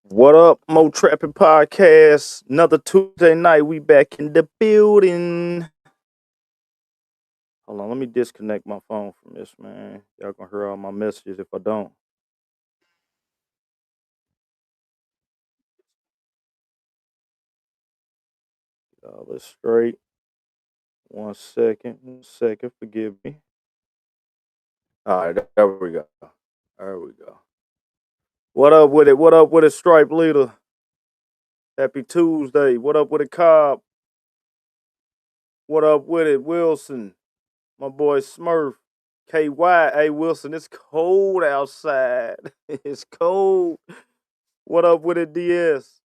What up, Mo Trappin Podcast? Another Tuesday night. We back in the building. Hold on, let me disconnect my phone from this, man. Y'all gonna hear all my messages if I don't. Y'all, let's straight. 1 second. 1 second. Forgive me. All right, there we go. There we go. What up with it? What up with it, Stripe Leader? Happy Tuesday. What up with it, Cobb? What up with it, Wilson? My boy Smurf. KY. Hey, Wilson, it's cold outside. It's cold. What up with it, DS?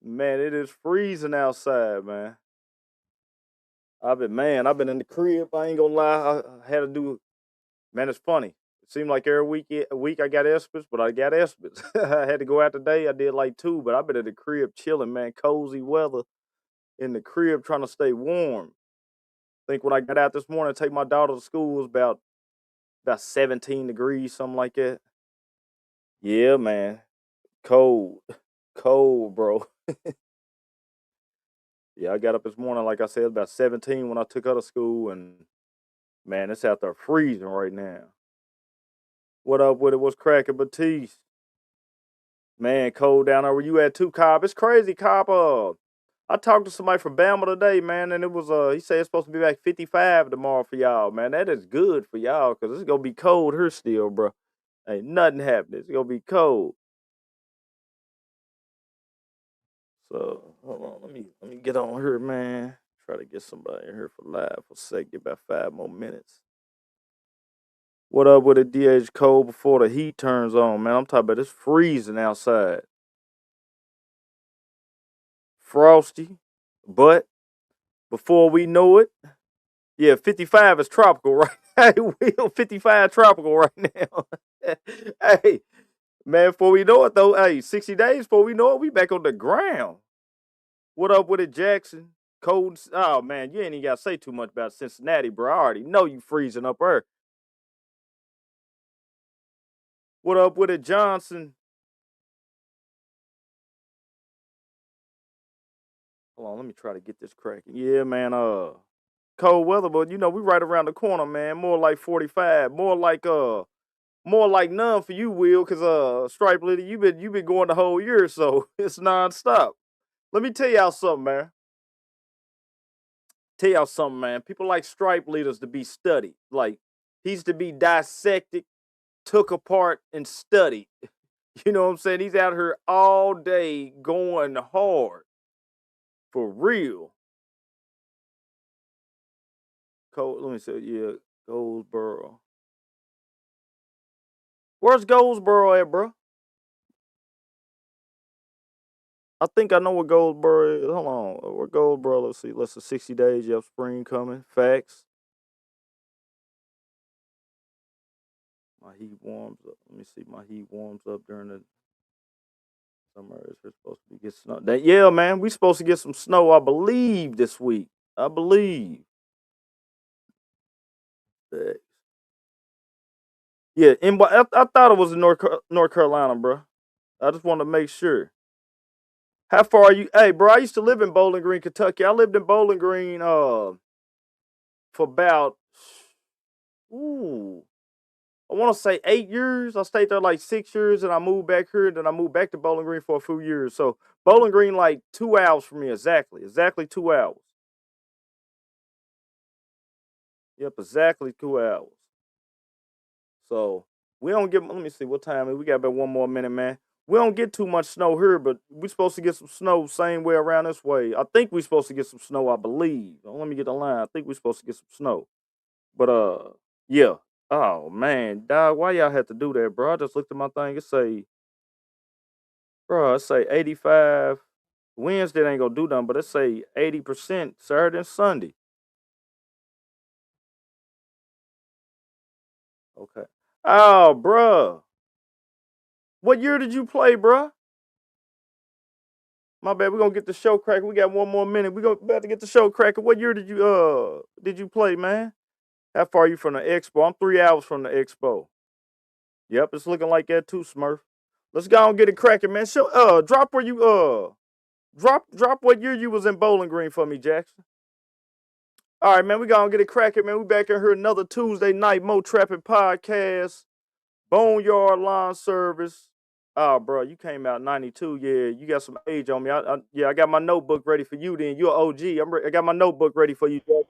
Man, it is freezing outside, man. I've been in the crib. I ain't gonna lie. I had to do. Man, it's funny. It seemed like every week I got Espers, but I got Espers. I had to go out today. I did like two, but I've been in the crib chilling, man. Cozy weather in the crib, trying to stay warm. I think when I got out this morning to take my daughter to school, it was about 17 degrees, something like that. Yeah, man. Cold, cold, bro. Yeah, I got up this morning, like I said, about 17 when I took her to school, and man, it's out there freezing right now. What up with it? What's cracking, Batiste? Man, cold down there where you at too, Cobb. It's crazy, Cobb. I talked to somebody from Bama today, man, and it was he said it's supposed to be like 55 tomorrow for y'all, man. That is good for y'all, cause it's gonna be cold here still, bro. Ain't nothing happening. It's gonna be cold. So hold on, let me get on here, man. Try to get somebody in here for live for a sec. Get about 5 more minutes. What up with the DH cold before the heat turns on, man? I'm talking about it's freezing outside. Frosty. But before we know it, yeah, 55 is tropical right now. Hey, Will, 55 tropical right now. Hey, man, before we know it though, hey, 60 days before we know it, we back on the ground. What up with it, Jackson? Cold. Oh man, you ain't even gotta say too much about Cincinnati, bro. I already know you freezing up there. What up with it, Johnson? Hold on, let me try to get this cracking. Yeah, man. Cold weather, but you know we right around the corner, man. More like 45. More like none for you, Will, cause Stripe Lady, you been going the whole year, so it's nonstop. Let me tell y'all something, man. Tell y'all something, man. People like Stripe leaders to be studied. Like he's to be dissected, took apart, and studied. You know what I'm saying? He's out here all day going hard. For real. Cold, let me say, yeah, Goldsboro. Where's Goldsboro at, bro? I think I know where Goldsboro is. Hold on. Where Goldsboro? Let's see. Let's see. 60 days. You have spring coming. Facts. My heat warms up. Let me see. My heat warms up during the summer. It's supposed to be get snow. Yeah, man. We supposed to get some snow, I believe, this week. I believe. Facts. Yeah, I thought it was in North Carolina, bro. I just want to make sure. How far are you? Hey, bro, I used to live in Bowling Green, Kentucky. I lived in Bowling Green for about ooh, I want to say 8 years. I stayed there like 6 years, and I moved back here. Then I moved back to Bowling Green for a few years. So Bowling Green, like 2 hours from me, exactly 2 hours. Yep, exactly 2 hours. So we don't get. Let me see what time. We got about 1 more minute, man. We don't get too much snow here, but we supposed to get some snow same way around this way. I think we supposed to get some snow. I believe. Let me get the line. I think we supposed to get some snow. But yeah. Oh man, dog, why y'all had to do that, bro? I just looked at my thing. It say 85. Wednesday ain't gonna do nothing, but it say 80% Saturday and Sunday. Okay. Oh, bruh. What year did you play, bruh? My bad. We're gonna get the show cracking. We got 1 more minute. We gonna about to get the show cracking. What year did you play, man? How far are you from the expo? I'm 3 hours from the expo. Yep, it's looking like that too, Smurf. Let's go and get it cracking, man. Show drop where you drop what year you was in Bowling Green for me, Jackson. All right, man, we gonna get it cracking, man. We back in here another Tuesday night, Mo Trappin podcast, Boneyard Lawn Service. Oh, bro, you came out 92. Yeah, you got some age on me. Yeah, I got my notebook ready for you then. You're OG. I got my notebook ready for you, Jackson.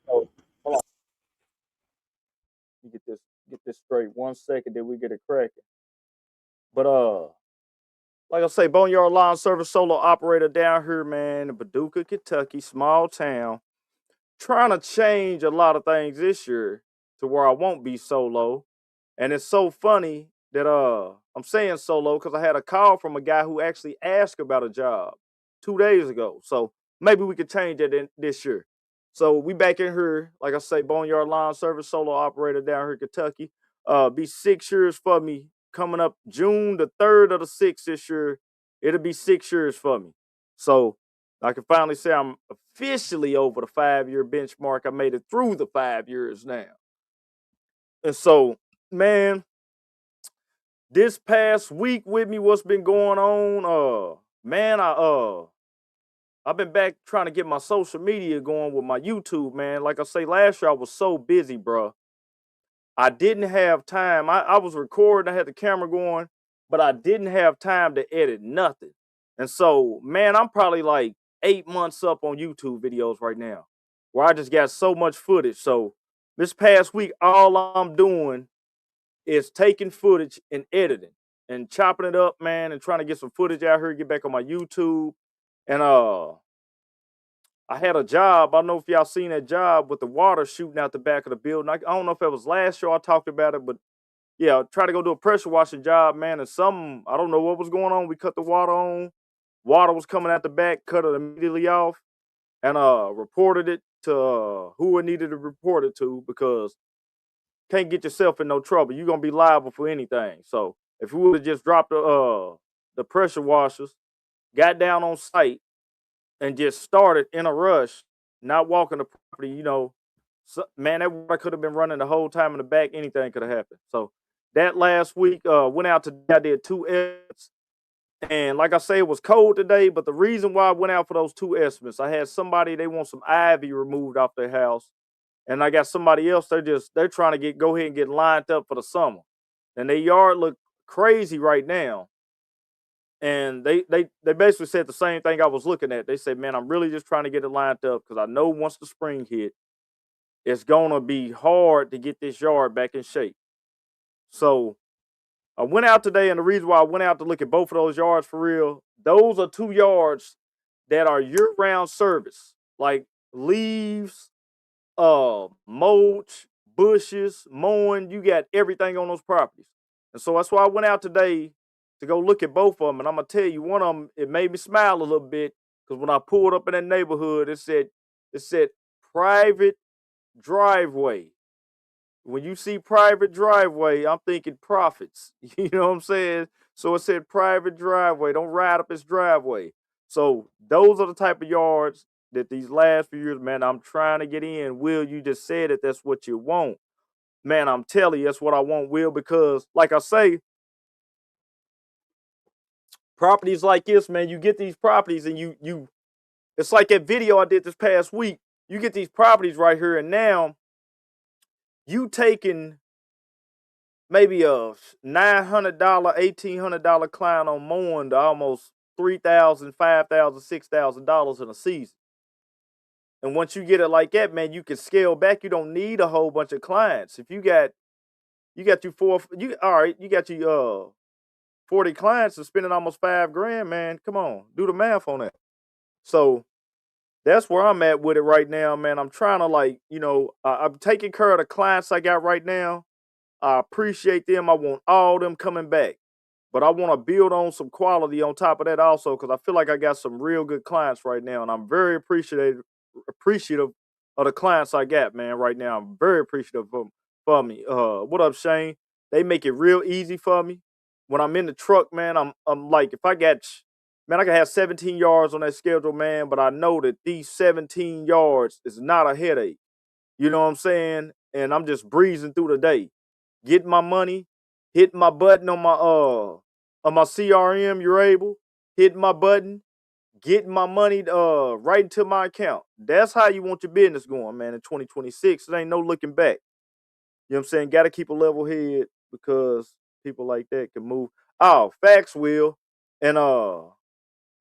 Oh, hold on. You get this straight. 1 second, then we get it cracking. But like I say, Boneyard Lawn Service solo operator down here, man, in Paducah, Kentucky, small town. Trying to change a lot of things this year to where I won't be solo. And it's so funny that I'm saying solo because I had a call from a guy who actually asked about a job 2 days ago. So maybe we could change that this year. So we back in here, like I say, Boneyard Lawn Service solo operator down here in Kentucky. Be 6 years for me coming up June the 3rd of the 6th this year. It'll be 6 years for me. So I can finally say I'm officially over the 5 year benchmark. I made it through the 5 years now. And so, man, this past week with me, what's been going on? Man, I've been back trying to get my social media going with my YouTube, man. Like I say, last year I was so busy, bro. I didn't have time. I was recording, I had the camera going, but I didn't have time to edit nothing. And so, man, I'm probably like 8 months up on YouTube videos right now, where I just got so much footage. So this past week, all I'm doing is taking footage and editing and chopping it up, man, and trying to get some footage out here, get back on my YouTube. And I had a job. I don't know if y'all seen that job with the water shooting out the back of the building. I don't know if it was last year I talked about it, but yeah, try to go do a pressure washing job, man. And I don't know what was going on. We cut the water on. Water was coming out the back, cut it immediately off, and reported it to who it needed to report it to because can't get yourself in no trouble. You're gonna be liable for anything. So if we would have just dropped the pressure washers, got down on site, and just started in a rush, not walking the property, man, that water could have been running the whole time in the back. Anything could have happened. So that last week, went out to I did 2 estimates, and like I say, it was cold today. But the reason why I went out for those 2 estimates, I had somebody they want some ivy removed off their house, and I got somebody else they're trying to go ahead and get lined up for the summer, and their yard look crazy right now. And they basically said the same thing I was looking at. They said, "Man, I'm really just trying to get it lined up because I know once the spring hit, it's gonna be hard to get this yard back in shape." So I went out today, and the reason why I went out to look at both of those yards for real, those are 2 yards that are year-round service, like leaves, mulch, bushes, mowing. You got everything on those properties. And so that's why I went out today to go look at both of them. And I'm gonna tell you, one of them, it made me smile a little bit because when I pulled up in that neighborhood, it said private driveway. When you see private driveway, I'm thinking profits. You know what I'm saying? So it said private driveway. Don't ride up its driveway. So those are the type of yards that these last few years, man, I'm trying to get in. Will, you just said that that's what you want. Man, I'm telling you, that's what I want, Will, because like I say, properties like this, man, you get these properties and you it's like that video I did this past week. You get these properties right here, and now you taking maybe a $900, $1,800 client on mowing to almost $3,000, $5,000, $6,000 in a season. And once you get it like that, man, you can scale back. You don't need a whole bunch of clients. If you got you got your 40 clients and spending almost $5,000, man. Come on, do the math on that. So that's where I'm at with it right now, man. I'm trying to I'm taking care of the clients I got right now. I appreciate them. I want all them coming back. But I want to build on some quality on top of that also because I feel like I got some real good clients right now. And I'm very appreciative of the clients I got, man, right now. I'm very appreciative for me. What up, Shane? They make it real easy for me. When I'm in the truck, man, I'm like, if I got, man, I can have 17 yards on that schedule, man, but I know that these 17 yards is not a headache. You know what I'm saying? And I'm just breezing through the day, getting my money, hitting my button on my CRM, you're able, hitting my button, getting my money right into my account. That's how you want your business going, man, in 2026. It ain't no looking back. You know what I'm saying? Gotta keep a level head because people like that can move. Oh, facts, Will. And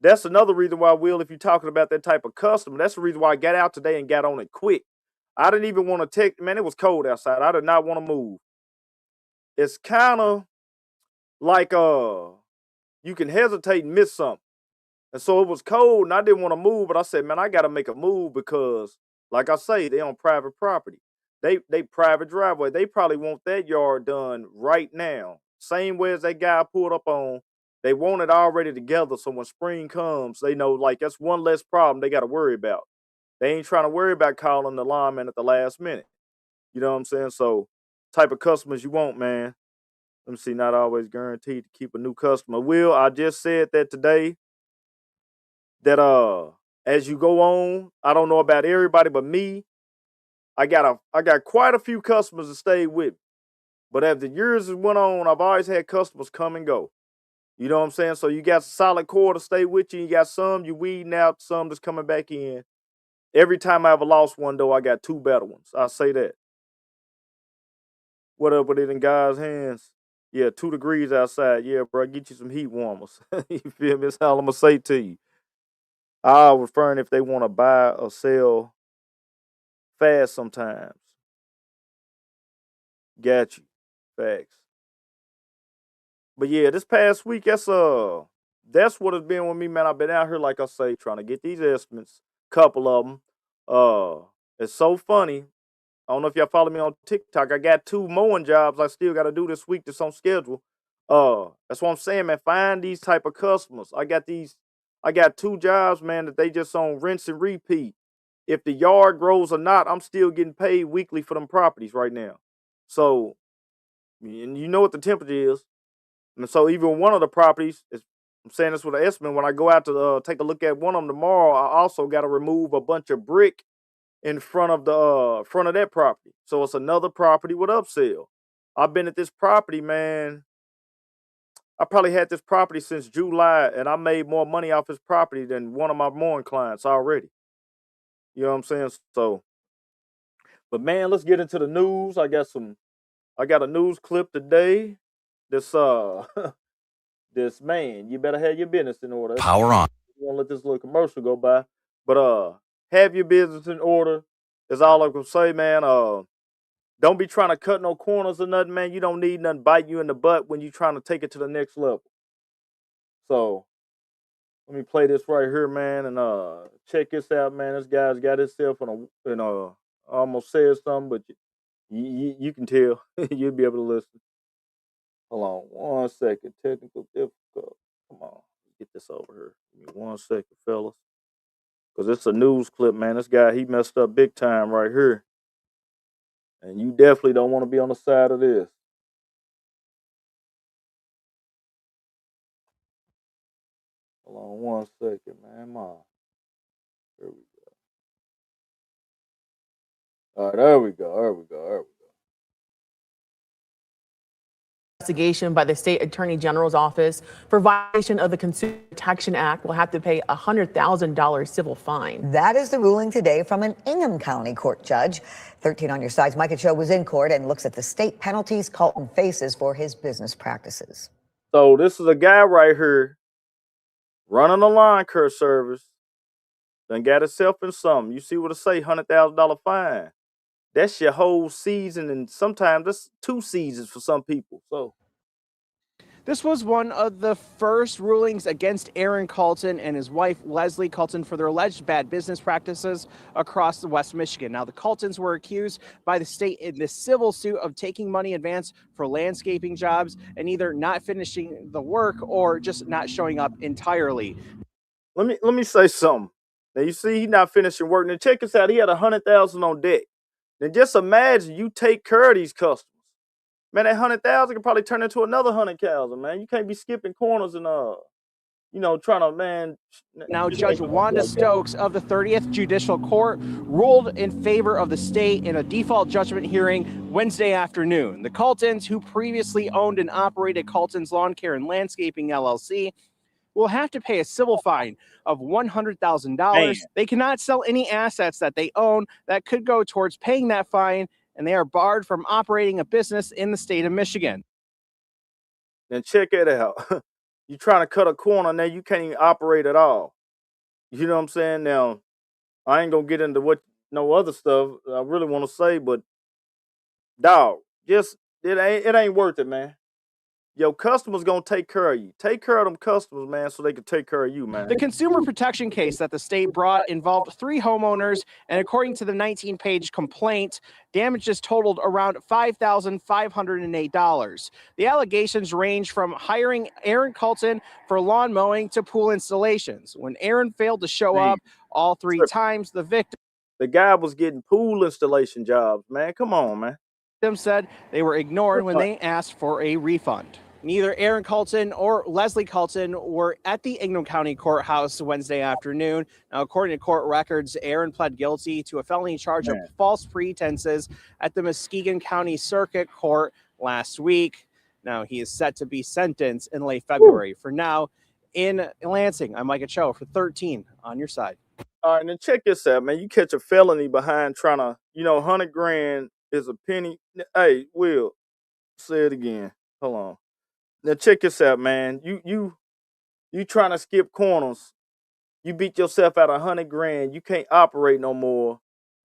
that's another reason why, Will, if you're talking about that type of customer, that's the reason why I got out today and got on it quick. I didn't even want to take, man, it was cold outside. I did not want to move. It's kind of like you can hesitate and miss something. And so it was cold and I didn't want to move, but I said, man, I gotta make a move because, like I say, they on private property. They private driveway. They probably want that yard done right now. Same way as that guy I pulled up on. They want it already together. So when spring comes, they know like that's one less problem they gotta worry about. They ain't trying to worry about calling the lineman at the last minute. You know what I'm saying? So type of customers you want, man. Let me see, not always guaranteed to keep a new customer. Will, I just said that today that as you go on, I don't know about everybody, but me, I got quite a few customers that stayed with me. But as the years went on, I've always had customers come and go. You know what I'm saying? So you got a solid core to stay with you. You got some you weeding out, some that's coming back in. Every time I ever lost one, though, I got two better ones. I say that. What up with it in God's hands? Yeah, 2 degrees outside. Yeah, bro, get you some heat warmers. You feel me? That's all I'm going to say to you. I'll referring if they want to buy or sell fast sometimes. Got you. Facts. But yeah, this past week, that's what it's been with me, man. I've been out here, like I say, trying to get these estimates, couple of them. It's so funny. I don't know if y'all follow me on TikTok. I got 2 mowing jobs I still got to do this week that's on schedule. That's what I'm saying, man. Find these type of customers. I got 2 jobs, man, that they just on rinse and repeat. If the yard grows or not, I'm still getting paid weekly for them properties right now. So, and you know what the temperature is. And so even one of the properties, I'm saying this with an estimate, when I go out to take a look at one of them tomorrow, I also got to remove a bunch of brick in front of the front of that property. So it's another property with upsell. I've been at this property, man. I probably had this property since July, and I made more money off this property than one of my mowing clients already. You know what I'm saying? So, but man, let's get into the news. I got a news clip today. This this man, you better have your business in order. Power on. You won't let this little commercial go by. But have your business in order. Is all I can say, man. Don't be trying to cut no corners or nothing, man. You don't need nothing bite you in the butt when you're trying to take it to the next level. So let me play this right here, man, and check this out, man. This guy's got himself I almost said something, but you can tell. You'll be able to listen. Hold on 1 second. Technical difficult. Come on. Get this over here. Give me 1 second, fellas. Because it's a news clip, man. This guy, he messed up big time right here. And you definitely don't want to be on the side of this. Hold on 1 second, man. Here we go. All right, there we go. Investigation by the state attorney general's office for violation of the Consumer Protection Act will have to pay a $100,000 civil fine. That is the ruling today from an Ingham County court judge. 13 on your side's Micah Cho was in court and looks at the state penalties Colton faces for his business practices. So this is a guy right here running a lawn care service. Done got himself in something. You see what it say, $100,000 fine. That's your whole season, and sometimes that's 2 seasons for some people. So this was one of the first rulings against Aaron Colton and his wife, Leslie Colton, for their alleged bad business practices across the West Michigan. Now, the Coltons were accused by the state in this civil suit of taking money advance for landscaping jobs and either not finishing the work or just not showing up entirely. Let me say something. Now, you see he not finishing work. Now, check this out. He had $100,000 on deck. Then just imagine you take care of these customers. Man, that $100,000 can probably turn into another $100,000, man. You can't be skipping corners and trying to, man. Now, Judge Wanda Stokes of the 30th Judicial Court ruled in favor of the state in a default judgment hearing Wednesday afternoon. The Coltons, who previously owned and operated Colton's Lawn Care and Landscaping LLC, will have to pay a civil fine of $100,000. They cannot sell any assets that they own that could go towards paying that fine, and they are barred from operating a business in the state of Michigan. Then check it out. You trying to cut a corner now, you can't even operate at all. You know what I'm saying? Now, I ain't gonna get into what no other stuff I really want to say, but dog, just it ain't worth it, man. Your customers gonna take care of you. Take care of them customers, man, so they can take care of you, man. The consumer protection case that the state brought involved 3 homeowners, and according to the 19-page complaint, damages totaled around $5,508. The allegations range from hiring Aaron Colton for lawn mowing to pool installations. When Aaron failed to show up all 3 times, the guy was getting pool installation jobs, man. Come on, man. victim said they were ignored when they asked for a refund. Neither Aaron Colton or Leslie Colton were at the Ingham County Courthouse Wednesday afternoon. Now, according to court records, Aaron pled guilty to a felony charge of false pretenses at the Muskegon County Circuit Court last week. Now, he is set to be sentenced in late February. For now, in Lansing, I'm Micah Cho for 13 on your side. All right, and then check this out, man. You catch a felony behind trying to, $100,000 is a penny. Hey, Will, say it again. Hold on. Now check this out, man. You trying to skip corners. You beat yourself out $100,000. You can't operate no more.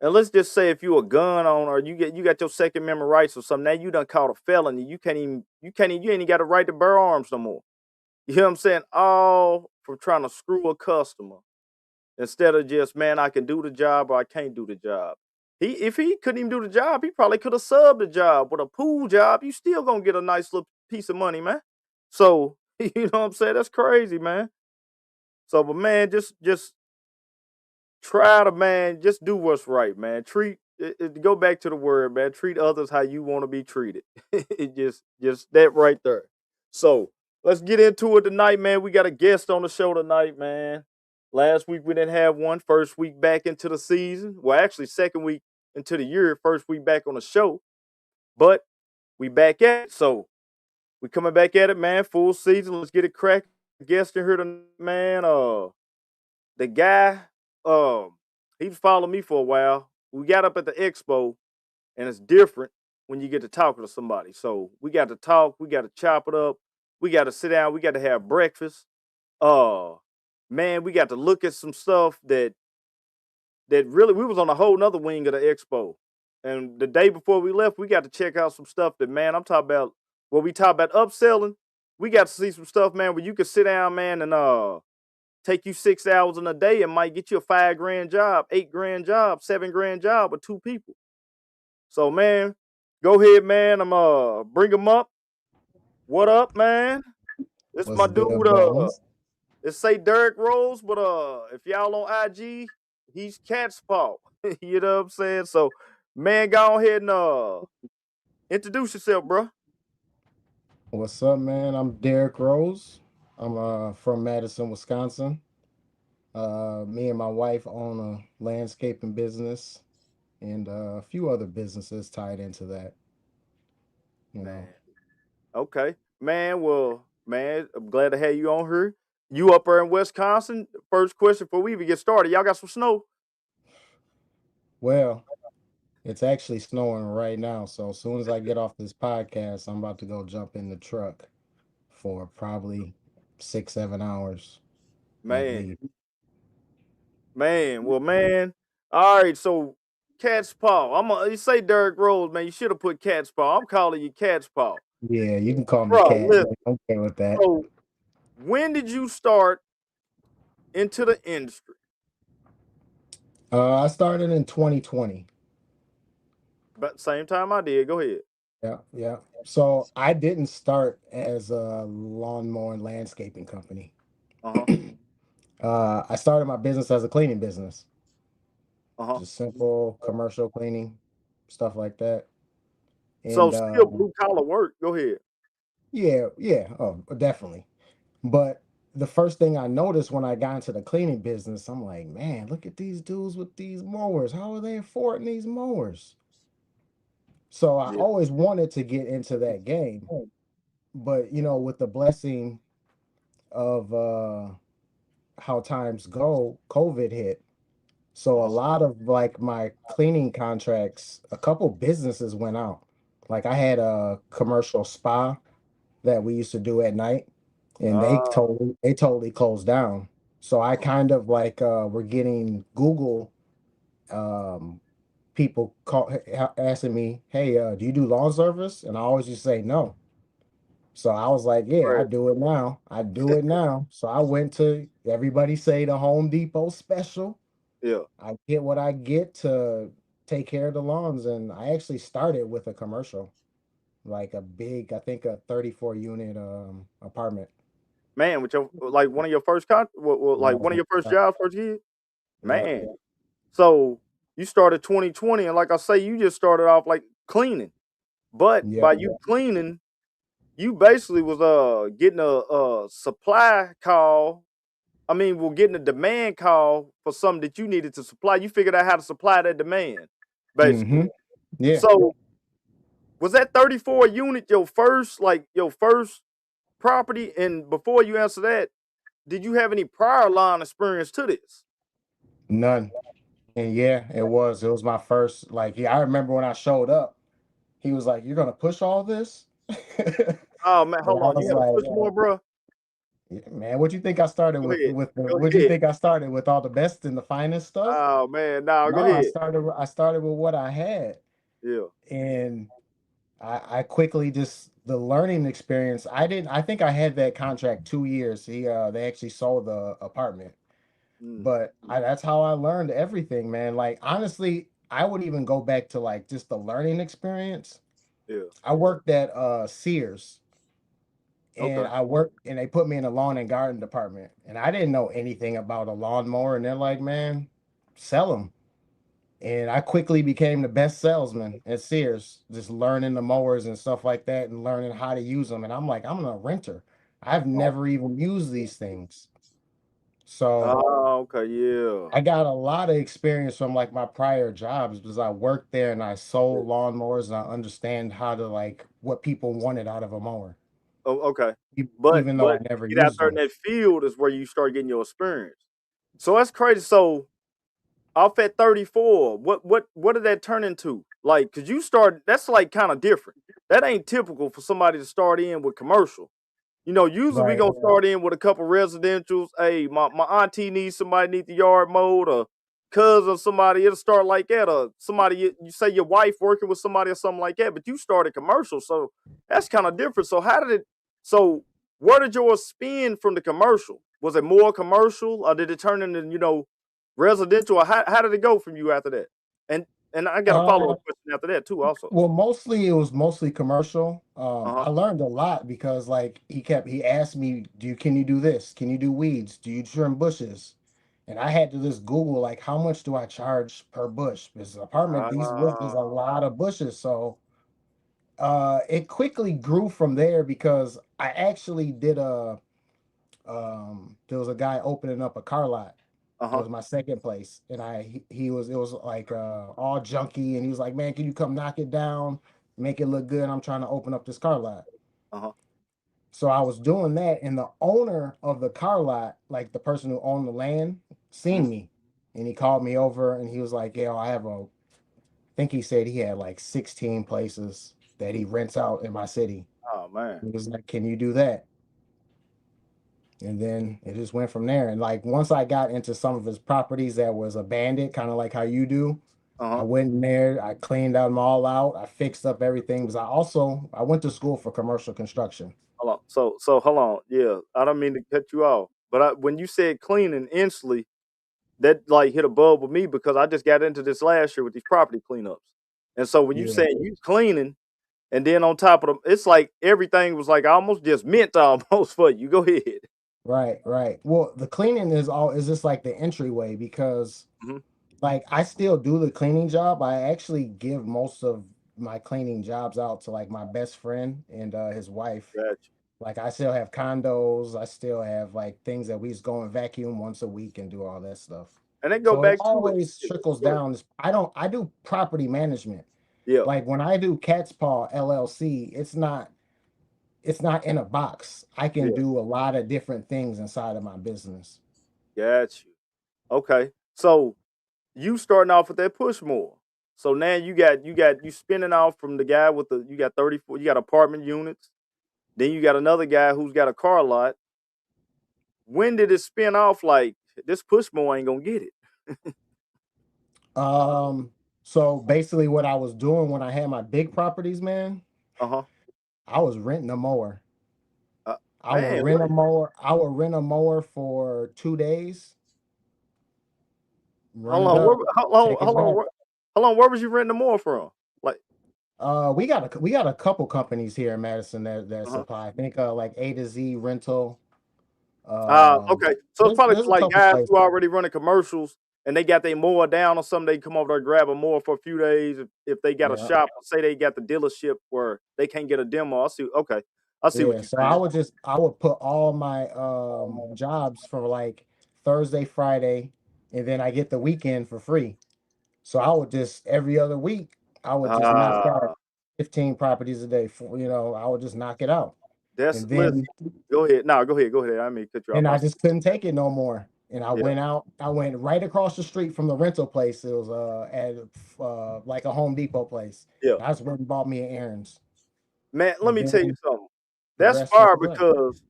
And let's just say if you a gun owner or you got your Second Amendment rights or something, now you done caught a felony. You ain't even got a right to bear arms no more. You hear what I'm saying? All for trying to screw a customer. Instead of just, man, I can do the job or I can't do the job. If he couldn't even do the job, he probably could have subbed the job. With a pool job, you still gonna get a nice little piece of money, man. So, you know what I'm saying? That's crazy, man. So, but man, just try to, man, just do what's right, man. Go back to the word, man. Treat others how you want to be treated. It just that right there. So let's get into it tonight, man. We got a guest on the show tonight, man. Last week we didn't have one. First week back into the season. Well, actually, second week into the year. First week back on the show. But we back at it. So we coming back at it, man. Full season. Let's get it cracked. Guest in here tonight, man. The guy, he's followed me for a while. We got up at the expo, and it's different when you get to talking to somebody. So we got to talk. We got to chop it up. We got to sit down. We got to have breakfast. Man, we got to look at some stuff that really, we was on a whole nother wing of the expo. And the day before we left, we got to check out some stuff that, man, I'm talking about, when we talk about upselling, we got to see some stuff, man, where you can sit down, man, and take you 6 hours in a day and might get you a $5,000 job, $8,000 job, $7,000 job with 2 people. So, man, go ahead, man. Bring them up. What up, man? This is my dude. It say Derick Rose, but if y'all on IG, he's Catspaw. You know what I'm saying? So, man, go ahead and introduce yourself, bro. What's up, man? I'm Derick Rose. I'm from Madison, Wisconsin. Me and my wife own a landscaping business and a few other businesses tied into that. You know. Okay. Man, well, man, I'm glad to have you on here. You up there in Wisconsin? First question before we even get started. Y'all got some snow? Well, it's actually snowing right now. So as soon as I get off this podcast, I'm about to go jump in the truck for probably 6-7 hours. Man. Well, man. All right, so Catspaw. You say Derick Rose, man. You should have put Catspaw. I'm calling you Catspaw. Yeah, you can call me Cat. Listen, I'm okay with that. So, when did you start into the industry? I started in 2020. About the same time I did. Go ahead. Yeah. So I didn't start as a lawnmower and landscaping company. I started my business as a cleaning business. Just simple commercial cleaning, stuff like that. And, so still blue collar work. Go ahead. Yeah. Oh, definitely. But the first thing I noticed when I got into the cleaning business, I'm like, man, look at these dudes with these mowers. How are they affording these mowers? So I Yeah. always wanted to get into that game. But with the blessing of how times go, COVID hit. So a Uh-huh. lot of like my cleaning contracts, a couple businesses went out. Like I had a commercial spa that we used to do at night, and Ah, they totally closed down. So I kind of like were getting Google um people asking me, "Hey, do you do lawn service?" And I always just say no. So I was like, "Yeah, I right. do it now. I do it now." So I went to everybody say the Home Depot special. Yeah. I get what I get to take care of the lawns, and I actually started with a commercial, like a big, I think a 34 unit apartment. Man, with your like one of your first That like was one of my your first start. jobs, first gig? Yep. Man. So you started 2020, and like I say, you just started off like cleaning. But Yep. by you cleaning, you basically was getting a supply call. I mean, we're getting a demand call for something that you needed to supply. You figured out how to supply that demand, basically. Mm-hmm. Yeah. So was that 34 unit your first property? And before you answer that, did you have any prior line experience to this? None. And yeah, it was my first, like, yeah, I remember when I showed up, he was like, "You're gonna push all this?" Oh man, And hold I on. You was had to like, push more, bro. "Yeah, man, what you think I started Go with ahead. what you Go ahead. think I started with all the best and the finest stuff?" Oh man, nah, No, go ahead. I started with what I had. Yeah. And I quickly just the learning experience. I think I had that contract 2 years. They actually sold the apartment. Mm, But that's how I learned everything, man. Like honestly, I would even go back to like just the learning experience. yeah. I worked at Sears, and Okay. they put me in the lawn and garden department, and I didn't know anything about a lawnmower, and they're like, "Man, sell them." And I quickly became the best salesman at Sears, just learning the mowers and stuff like that and learning how to use them. And I'm like, I'm a renter. I've never even used these things. So Oh, okay, yeah. I got a lot of experience from like my prior jobs because I worked there and I Yeah. sold lawnmowers and I understand how to like what people wanted out of a mower, Oh, okay. even though I But never to get out used there in them. that field is where you start getting your experience. So that's crazy. So off at 34, what did that turn into? Like, cause you start that's like kind of different. That ain't typical for somebody to start in with commercial. Usually we Right. gonna start in with a couple residentials. Hey, my auntie needs somebody need the yard mowed, or cousin somebody. It'll start like that, or somebody you say your wife working with somebody or something like that. But you started commercial, so that's kind of different. So how did it? So where did yours spin from the commercial? Was it more commercial, or did it turn into residential? Or how did it go from you after that? And and I got a follow Uh, up question after that too, also. Well, mostly it was mostly commercial. Uh huh. I learned a lot because like he asked me, can you do this? Can you do weeds? Do you trim bushes? And I had to just Google like how much do I charge per bush? This apartment, these woods is a Ah. lot of bushes. So it quickly grew from there because I actually did there was a guy opening up a car lot. Uh It huh. was my second place, and he was it was like all junky, and he was like, "Man, can you come knock it down, make it look good? I'm trying to open up this car lot." Uh huh. So I was doing that, and the owner of the car lot, like the person who owned the land, Hmm. seen me, and he called me over, and he was like, "Yo, I think he said he had like 16 places that he rents out in my city." Oh man. He was like, "Can you do that?" And then it just went from there. And like once I got into some of his properties that was abandoned, kind of like how you do, Uh I huh. went in there, I cleaned them all out, I fixed up everything. Because I went to school for commercial construction. Hold on. So hold on. Yeah, I don't mean to cut you off, but when you said cleaning instantly, that like hit a bulb with me because I just got into this last year with these property cleanups, and so when you Yeah, said you cleaning, and then on top of them, it's like everything was like almost just meant almost for you. Go ahead. right, right. Well, the cleaning is just like the entryway because Hmm. like I still do the cleaning job. I actually give most of my cleaning jobs out to like my best friend and his wife. Gotcha. Like I still have condos. I still have like things that we just go and vacuum once a week and do all that stuff. And then go So it back to it. always trickles down. I do property management. Yeah, Like when I do Catspaw LLC, it's not in a box. I can yeah, do a lot of different things inside of my business. got you. Okay, so you starting off with that push more. So now you spinning off from the guy with the you got 34, you got apartment units. Then you got another guy who's got a car lot. When did it spin off? Like this push more ain't gonna get it. So basically what I was doing when I had my big properties, man, Uh-huh. I was renting a mower. I would Man, rent a mower. I would rent a mower for 2 days, run hold it on, up, hold on, take it hold on, back. hold on. Where was you renting the more from? Like, We got a couple companies here in Madison that uh-huh. supply. I think like A to Z rental. Um, Okay. So it's probably there's a like couple guys places. who already running commercials and they got their mower down or something. They come over there grab a mower for a few days. If they got a Yeah, shop, say they got the dealership where they can't get a demo. I see. Okay, I see what yeah. you're So saying. I would put all my jobs for like Thursday, Friday, and then I get the weekend for free. So I would just every other week I would just knock out Ah, 15 properties a day. I would just knock it out, that's and listen. then Go ahead. No, go ahead. Go ahead. I mean, cut you off. and I I see. just couldn't take it no more. And I Yeah, went out. I went right across the street from the rental place. It was at like a Home Depot place. yeah. I just went and bought me an errands, Man, let and me tell you then something. the That's rest fire trickles in. because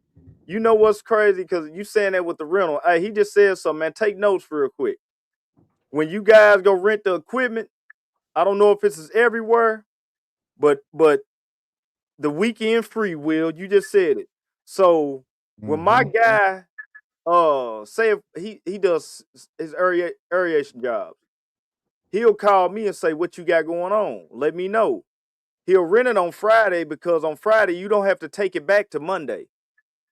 you know what's crazy? Because you saying that with the rental. Hey, he just said something, man. Take notes real quick. When you guys go rent the equipment, I don't know if this is everywhere, but the weekend free will, you just said it. So when my Mm-hmm. guy say if he does his aeration jobs, he'll call me and say, what you got going on? Let me know. He'll rent it on Friday because on Friday you don't have to take it back to Monday.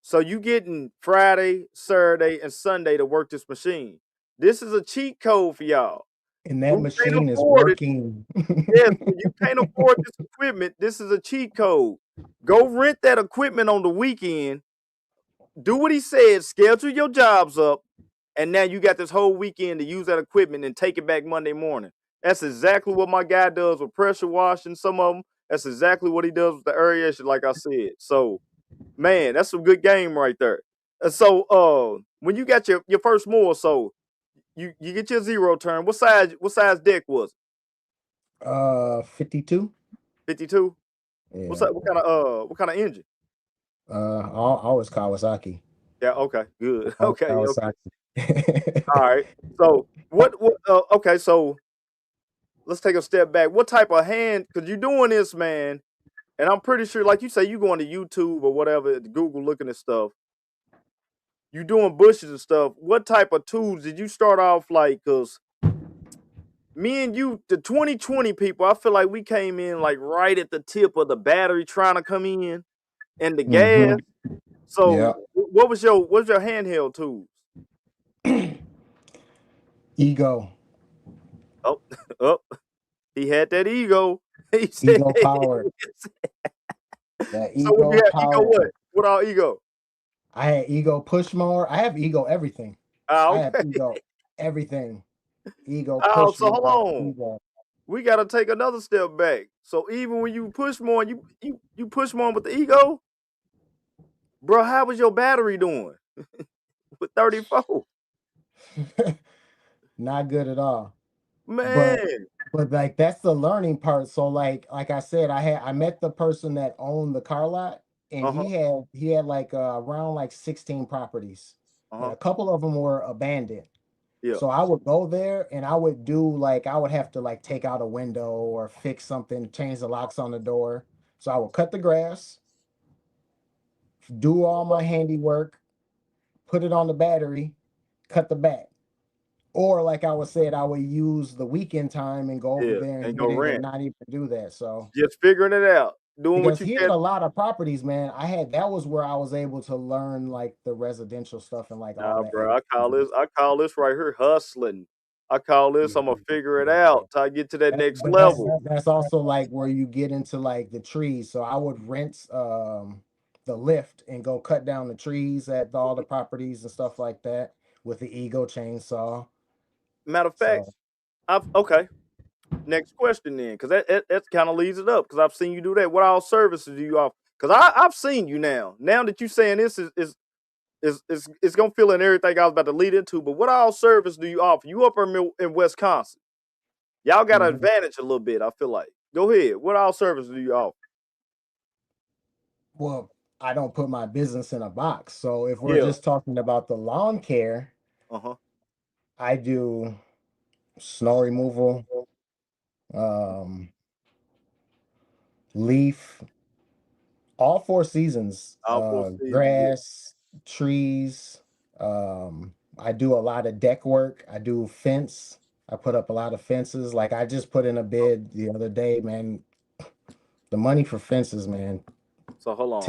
So you getting Friday, Saturday, and Sunday to work this machine. This is a cheat code for y'all. And that Who can't machine is afford it? working. Yes, when you can't afford this equipment, this is a cheat code. Go rent that equipment on the weekend. Do what he said. Schedule your jobs up, and now you got this whole weekend to use that equipment and take it back Monday morning. That's exactly what my guy does with pressure washing. Some of them. That's exactly what he does with the aeration, like I said. So, man, that's some good game right there. When you got your first mower, so you get your zero turn. What size deck was it? 52. 52. Yeah. What kind of engine? Always Kawasaki. Yeah, okay, good. Always Okay, okay. All Kawasaki. right. So okay, so let's take a step back. What type of hand, because you're doing this, man, and I'm pretty sure, like you say, you going to YouTube or whatever, Google looking at stuff. You doing bushes and stuff. What type of tools did you start off like? Because me and you, the 2020 people, I feel like we came in like right at the tip of the battery trying to come in and the gas. Mm-hmm. So Yeah. what was your handheld tools? Ego. Oh, oh, he had that ego. He said, Ego powered. That so when you ego have ego, powered. what all ego? I had ego push mower. I have ego everything. I have Okay. ego everything. Ego Oh, push so hold mower. on. Ego. We gotta take another step back. So even when you push more, you push more with the ego, bro. How was your battery doing with 34? Not good at all. But Man. like that's the learning part. So like I said, I met the person that owned the car lot, and Uh-huh. he had like around like 16 properties, and Uh-huh. a couple of them were abandoned. Yeah. So I would go there and I would do like I would have to like take out a window or fix something, change the locks on the door. So I would cut the grass, do all my handiwork, put it on the battery, cut the back. Or like I was said, I would use the weekend time and go over Yeah. there and And go hit it and rent. not even do that. So Just figuring it out. Doing what because you he had can. a lot of properties, man, that was where I was able to learn like the residential stuff and like all Nah, that bro. A business. I call this right here hustling. I call this, Yeah. I'm gonna figure it Yeah. out till I get to that next But level. that's also like where you get into like the trees. So I would rent the lift and go cut down the trees at all the properties and stuff like that with the Ego chainsaw. Matter of fact, So okay. Next question then, because that kind of leads it up. Because I've seen you do that. What all services do you offer? Because I've seen you now. Now that you saying this is it's gonna fill in everything I was about to lead into. But what all service do you offer? You up in Wisconsin? Y'all got an advantage a little bit. I feel like. Go ahead. What all services do you offer? well, I don't put my business in a box. So if we're Yeah. just talking about the lawn care, I do snow removal, leaf, all 4 seasons, All 4 seasons. grass, trees. I do a lot of deck work. I do fence. I put up a lot of fences. Like I just put in a bid the other day, man. The money for fences, man. So hold on.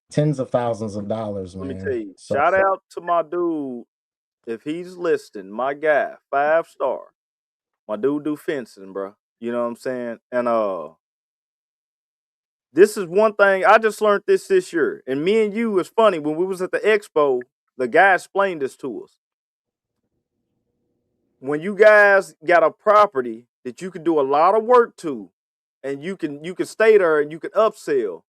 Tens of thousands of dollars, man. Let me tell you. So, Shout out to my dude. If he's listening, my guy, 5-star. My dude do fencing, bro. You know what I'm saying? And this is one thing I just learned this year. And me and you, it's funny, when we was at the expo, the guy explained this to us. When you guys got a property that you can do a lot of work to, and you can stay there and you can upsell,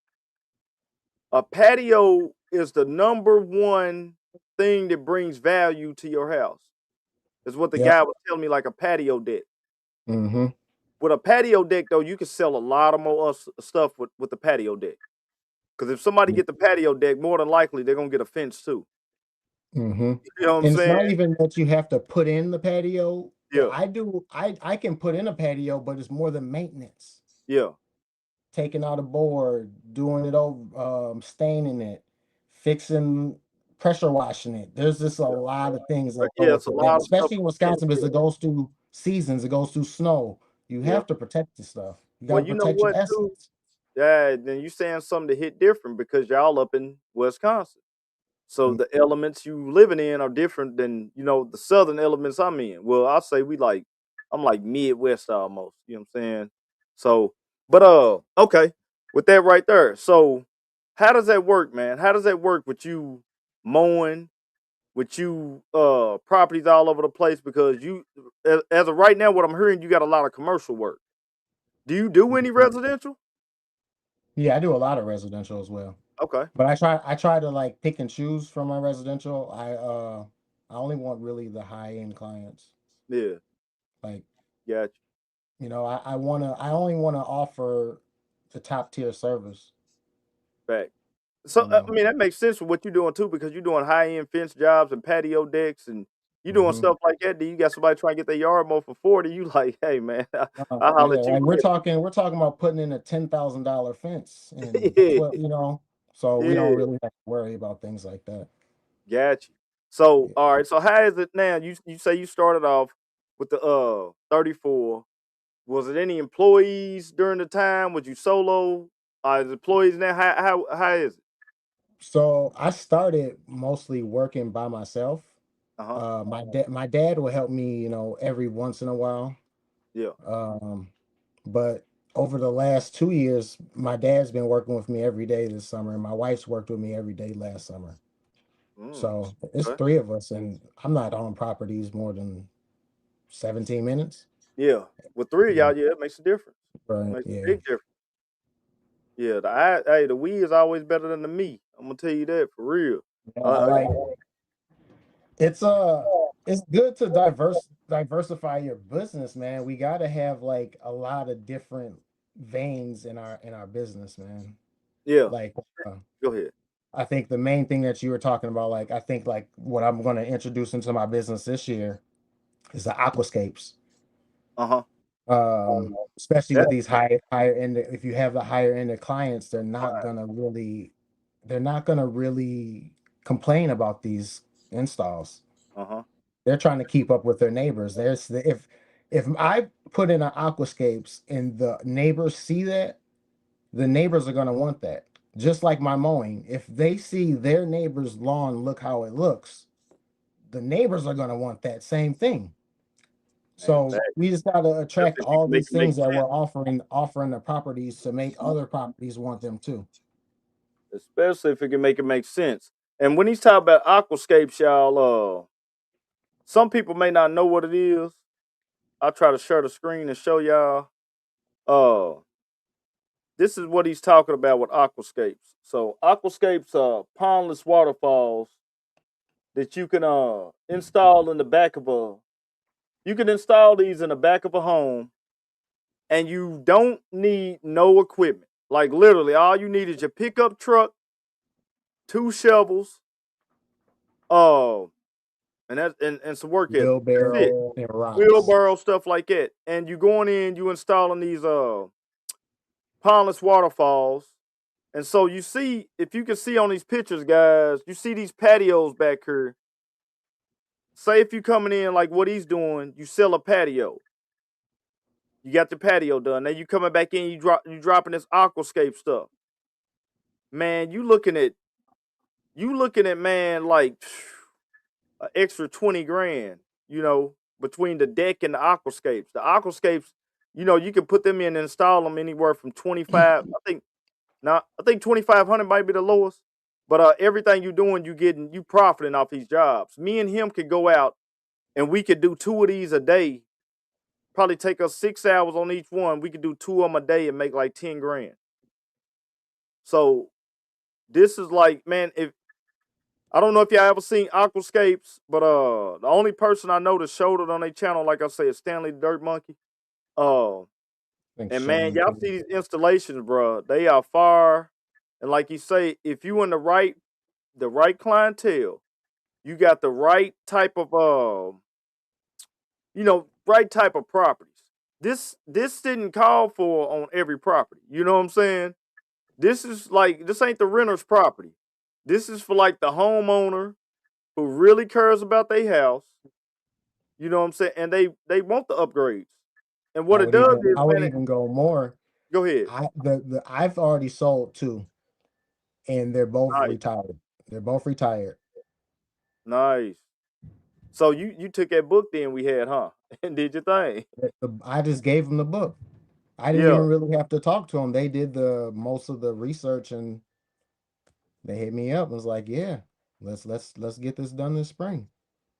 a patio is the #1 thing that brings value to your house. Is what the guy was telling me, like a patio deck. With a patio deck, though, you can sell a lot of more stuff with the patio deck. Because if somebody get the patio deck, more than likely they're gonna get a fence too. You know what I'm and saying? it's not even that you have to put in the patio. Yeah. I can put in a patio, but it's more than maintenance. Yeah. Taking out a board, doing it over, staining it, fixing, pressure washing it. There's just a lot of things that go it's a into lot that, of stuff. especially in Wisconsin, because it goes through seasons, it goes through snow. You have to protect the stuff. You got Well, to you know protect your what, too? assets. Yeah, then you saying something to hit different because y'all up in Wisconsin. So the elements you living in are different than, the southern elements I'm in. Well, I'll say I'm like Midwest almost, you know what I'm saying? So, but okay, with that right there. So how does that work, man? How does that work with you mowing, with you properties all over the place? Because you as of right now, what I'm hearing, you got a lot of commercial work. Do you do any residential? Yeah, I do a lot of residential as well. Okay. But I try to like pick and choose from my residential. I only want really the high end clients. Yeah. Like, Gotcha. I only wanna offer the top tier service. Fact. So I mean that makes sense for what you're doing too, because you're doing high end fence jobs and patio decks, and you doing stuff like that. Then you got somebody trying to get their yard mowed for 40. You like, hey man, I'll holler at you. Like we're talking about putting in a $10,000 fence, and so we don't really have to worry about things like that. Got you. So all right. So how is it now? You say you started off with the 34. Was it any employees during the time? Was you solo? Is employees now? How is it? So I started mostly working by myself. My dad will help me, every once in a while. Yeah. But over the last 2 years, my dad's been working with me every day this summer, and my wife's worked with me every day last summer. So it's 3 of us, and I'm not on properties more than 17 minutes. Yeah. With 3 of y'all, yeah, it makes a difference. Right. Makes a big difference. Yeah, the we is always better than the me. I'm gonna tell you that for real. It's good to diversify your business, man. We got to have like a lot of different veins in our business, man. Yeah. Like, go ahead. I think the main thing that you were talking about, like, I think like what I'm going to introduce into my business this year is the aquascapes. Especially with these higher end, if you have the higher end of clients, they're not gonna really complain about these installs. They're trying to keep up with their neighbors. If I put in an aquascapes and the neighbors see that, the neighbors are gonna want that. Just like my mowing, if they see their neighbor's lawn look how it looks, the neighbors are gonna want that same thing. So we just got to attract all these things that we're offering the properties to make other properties want them too. especially if it can make it make sense. And when he's talking about aquascapes, y'all, some people may not know what it is. I'll try to share the screen and show y'all. This is what he's talking about with aquascapes. So aquascapes are pondless waterfalls that you can install in the back of a. You can install these in the back of a home, and you don't need no equipment. Like literally, all you need is your pickup truck, 2 shovels, uh, and some work ethic. That's it. Wheelbarrow and rocks. Wheelbarrow, stuff like that. And you going in, you installing these pondless waterfalls. And so you see, if you can see on these pictures, guys, you see these patios back here. Say if you coming in like what he's doing, you sell a patio. You got the patio done. Then you coming back in, you dropping this aquascape stuff. Man, you looking at man like an extra 20 grand, between the deck and the aquascapes. The aquascapes, you can put them in and install them anywhere from 25. I think 2,500 might be the lowest. But everything you doing, you profiting off these jobs. Me and him could go out and we could do 2 of these a day. Probably take us 6 hours on each one. We could do 2 of them a day and make like 10 grand. So this is like, man, if I don't know if y'all ever seen aquascapes, but the only person I know that showed it on their channel, like I say, is Stanley the Dirt Monkey. And man, y'all see these installations, bro. They are fire. And like you say, if you in the right clientele, you got the right type of right type of properties. This didn't call for on every property. You know what I'm saying? This ain't the renter's property. This is for like the homeowner who really cares about their house. You know what I'm saying? And they want the upgrades. And what it does is, I would man, even go more. go ahead. I've already sold 2, and they're both Nice. retired. They're both retired. Nice. So you took that book then we had, huh? And did your thing. I just gave them the book. I didn't even really have to talk to them. They did the most of the research, and they hit me up and was like, "Yeah, let's get this done this spring."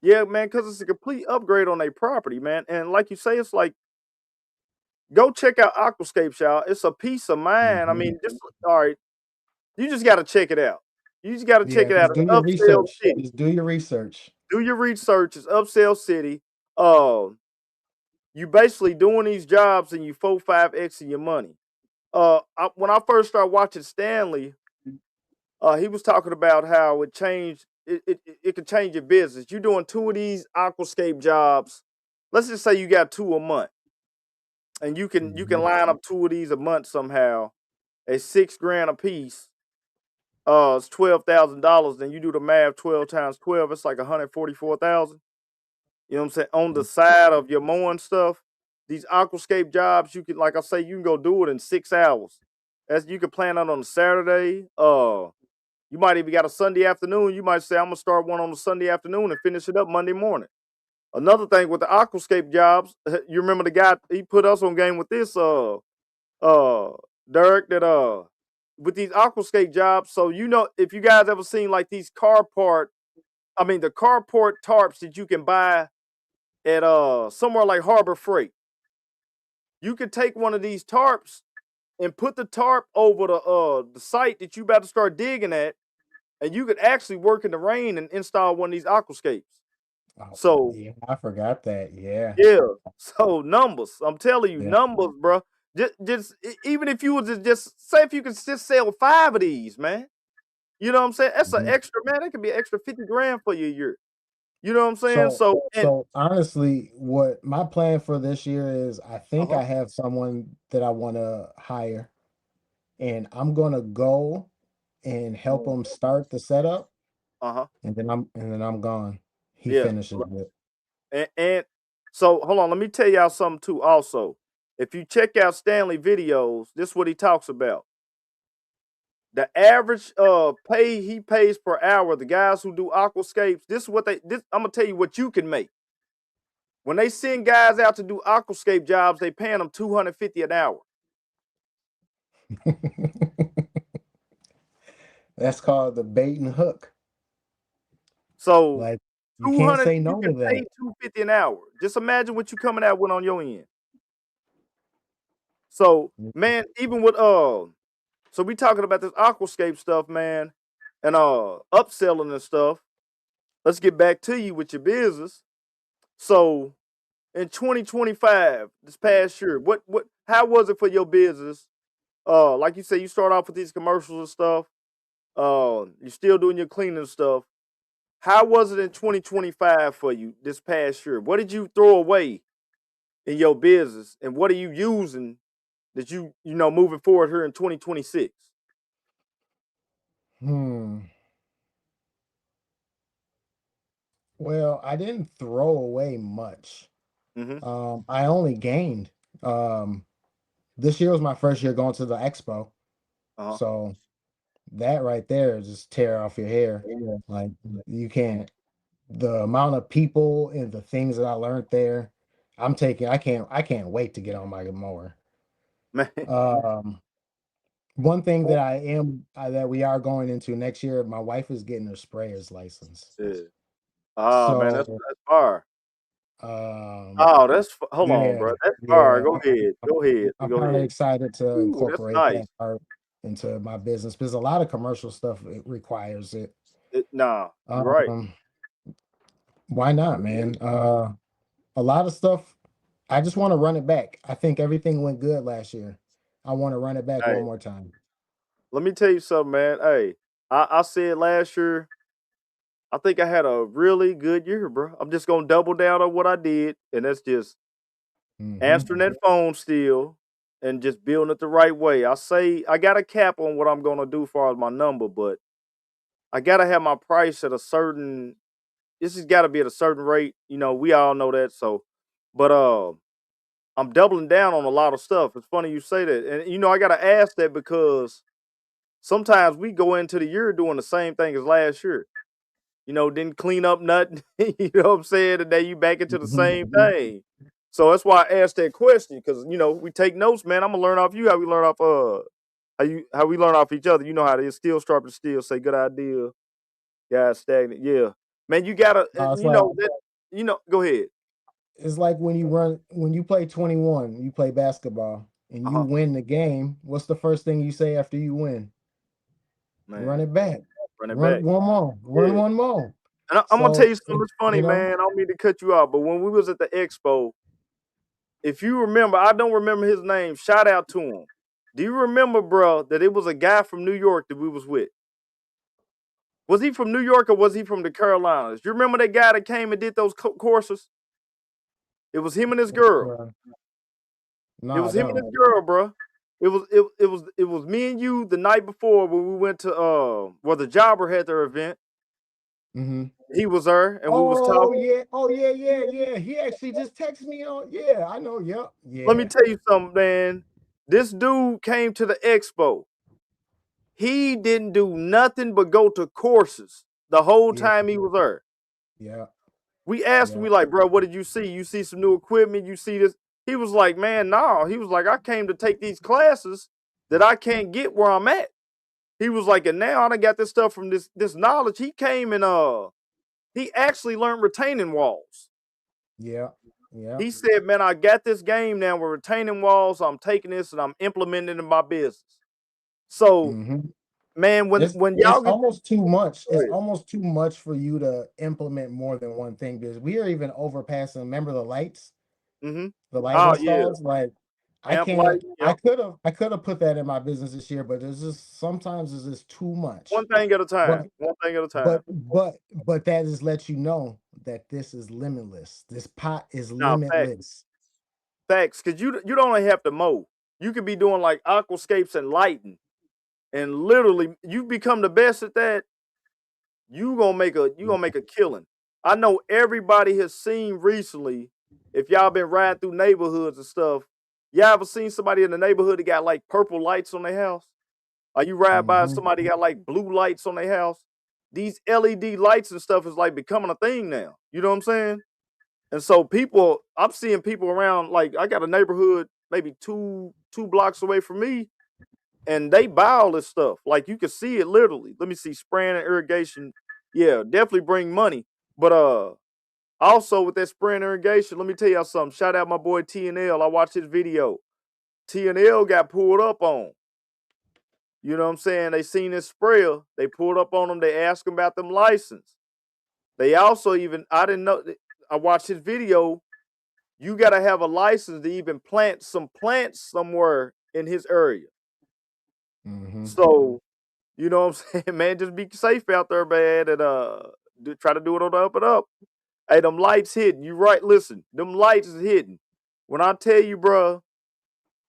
Yeah, man, because it's a complete upgrade on their property, man. And like you say, it's like, go check out Aquascapes, y'all. It's a peace of mind. I mean, all right, you just got to check it out. You just got to check it out. Just do It's your Upsell research. City. Just do your research. Do your research. It's Upsell City. You basically doing these jobs and you 4-5x your money. When I first started watching Stanley, he was talking about how it changed. It could change your business. You're doing 2 of these aquascape jobs. Let's just say you got 2 a month, and you can line up 2 of these a month somehow at $6 grand a piece. It's $12,000. Then you do the math. 12 times 12, it's like 144,000. You know what I'm saying? On the side of your mowing stuff, these aquascape jobs, you can, like I say, you can go do it in 6 hours. You can plan out on a Saturday. You might even got a Sunday afternoon. You might say, I'm gonna start one on a Sunday afternoon and finish it up Monday morning. Another thing with the aquascape jobs, you remember the guy, he put us on game with this, Derick, that with these aquascape jobs. So if you guys ever seen like these the carport tarps that you can buy at somewhere like Harbor Freight. You can take one of these tarps and put the tarp over the site that you about to start digging at, and you could actually work in the rain and install one of these aquascapes. So yeah, I forgot that. Yeah. So numbers, I'm telling you, numbers, bro. Just even if you was to just say if you could just sell 5 of these, man. You know what I'm saying? That's an extra, man. That could be an extra 50 grand for you a year. You know what I'm saying? So honestly, what my plan for this year is, I think I have someone that I want to hire, and I'm gonna go and help him start the setup, and then I'm gone. He finishes it. And so hold on, let me tell y'all something too. Also, if you check out Stanley videos, this is what he talks about. The average pay he pays per hour, the guys who do aquascapes, I'm gonna tell you what you can make. When they send guys out to do aquascape jobs, they paying them $250 an hour. That's called the bait and hook. So Like you can't 200, say you no can to pay that. 250 an hour. Just imagine what you coming out with on your end. So man, even with so we talking about this aquascape stuff, man, and upselling and stuff. Let's get back to you with your business. So in 2025, this past year, what how was it for your business? Like you said, you start off with these commercials and stuff. You're still doing your cleaning stuff. How was it in 2025 for you this past year? What did you throw away in your business, and what are you using that you know moving forward here in 2026? Hmm. Well, I didn't throw away much. Mm-hmm. I only gained. Um, this year was my first year going to the expo, Uh-huh. so that right there just tear off your hair. Like you can't. The amount of people and the things that I learned there, I'm taking. I can't wait to get on my mower. Man, One thing that that we are going into next year, my wife is getting her sprayer's license. yeah. Ah, man, So, that's fire. um, Oh, hold on, yeah, bro. That's fire. yeah, Go ahead. I'm, Go ahead. I'm Go kind of ahead. excited to Ooh, that's incorporate nice. that part into my business because a lot of commercial stuff it requires it. Nah, you're right. Um, why not, man? A lot of stuff. I just want to run it back. I think everything went good last year. I want to run it back one Hey, more time. let me tell you something, man. Hey, I said last year, I think I had a really good year, bro. I'm just gonna double down on what I did, and that's just Hmm. answering that phone still and just building it the right way. I say I got a cap on what I'm gonna do as far as my number, but I gotta have my price at a certain. This has got to be at a certain rate. You know, we all know that. So, but I'm doubling down on a lot of stuff. It's funny you say that, and you know, I gotta ask that because sometimes we go into the year doing the same thing as last year. You know, didn't clean up nothing. You know what I'm saying? And then you back into the Hmm. same thing. So that's why I asked that question because you know we take notes, man. I'm gonna learn off you how we learn off how we learn off each other. You know how it is. Still sharp and still say good idea. Guys stagnant. Yeah, man. You gotta It's you like know that you know. Go ahead. when you play 21, you play basketball and Uh you huh. win the game. What's the first thing you say after you win? Run Man, it back. run it Run back. one more. Run Yeah. one more. And I'm gonna tell So you something that's funny, you know. man. I don't mean to cut you off, but when we was at the expo, if you remember, I don't remember his name. Shout out to him. Do you remember, bro, that it was a guy from New York that we was with? Was he from New York or was he from the Carolinas? You remember that guy that came and did those courses? It was him and his girl. No, It I was him and don't. his girl, bro. It was me and you the night before when we went to where the Jobber had their event. Hmm. He was there and we was Oh talking. yeah. Oh yeah. Yeah. Yeah. He actually just texted me on. Yeah, I know. Yep. Let me Yeah. tell you something, man. This dude came to the expo. He didn't do nothing but go to courses the whole Yeah. time he was there. Yeah. We asked him, Yeah. we like, bro, what did you see? You see some new equipment? You see this? He was like, man, no. He was like, I came to take these classes that I can't get where I'm at. He was like, and now I done got this stuff from this knowledge. He came and he actually learned retaining walls. Yeah. Yeah. He said, man, I got this game now with retaining walls. So I'm taking this and I'm implementing it in my business. So, Hmm. man, when It's y'all get almost too much. go It's ahead. almost too much for you to implement more than one thing because we are even overpassing. Remember the lights, Mm-hmm. the light Oh yeah. installs? Like I Amp light. can't. Yep. I could have put that in my business this year, but it's just sometimes it's just too much. One thing at a But time. One thing at a time. but that just lets you know that this is limitless. This pot is Now, facts, limitless. facts, because you don't only have to mow. You could be doing like aquascapes and lighting, and literally you become the best at that. You gonna make a killing. I know everybody has seen recently. If y'all been riding through neighborhoods and stuff, y'all ever seen somebody in the neighborhood that got like purple lights on their house? Or you ride by Hmm. somebody got like blue lights on their house? These LED lights and stuff is like becoming a thing now. You know what I'm saying? And so I'm seeing people around. Like I got a neighborhood maybe two blocks away from me. and they buy all this stuff. Like you can see it literally. Let me see, spraying and irrigation. Yeah, definitely bring money. But also with that spraying and irrigation, let me tell y'all something. Shout out my boy TNL. I watched his video. TNL got pulled up on. You know what I'm saying? They seen this sprayer. They pulled up on him. They asked him about them license. They also even, I didn't know, I watched his video. You got to have a license to even plant some plants somewhere in his area. Mm-hmm. So, you know what I'm saying, man, just be safe out there, man, and try to do it on the up and up. Hey, them lights hidden. You right, listen, them lights is hidden. When I tell you, bro,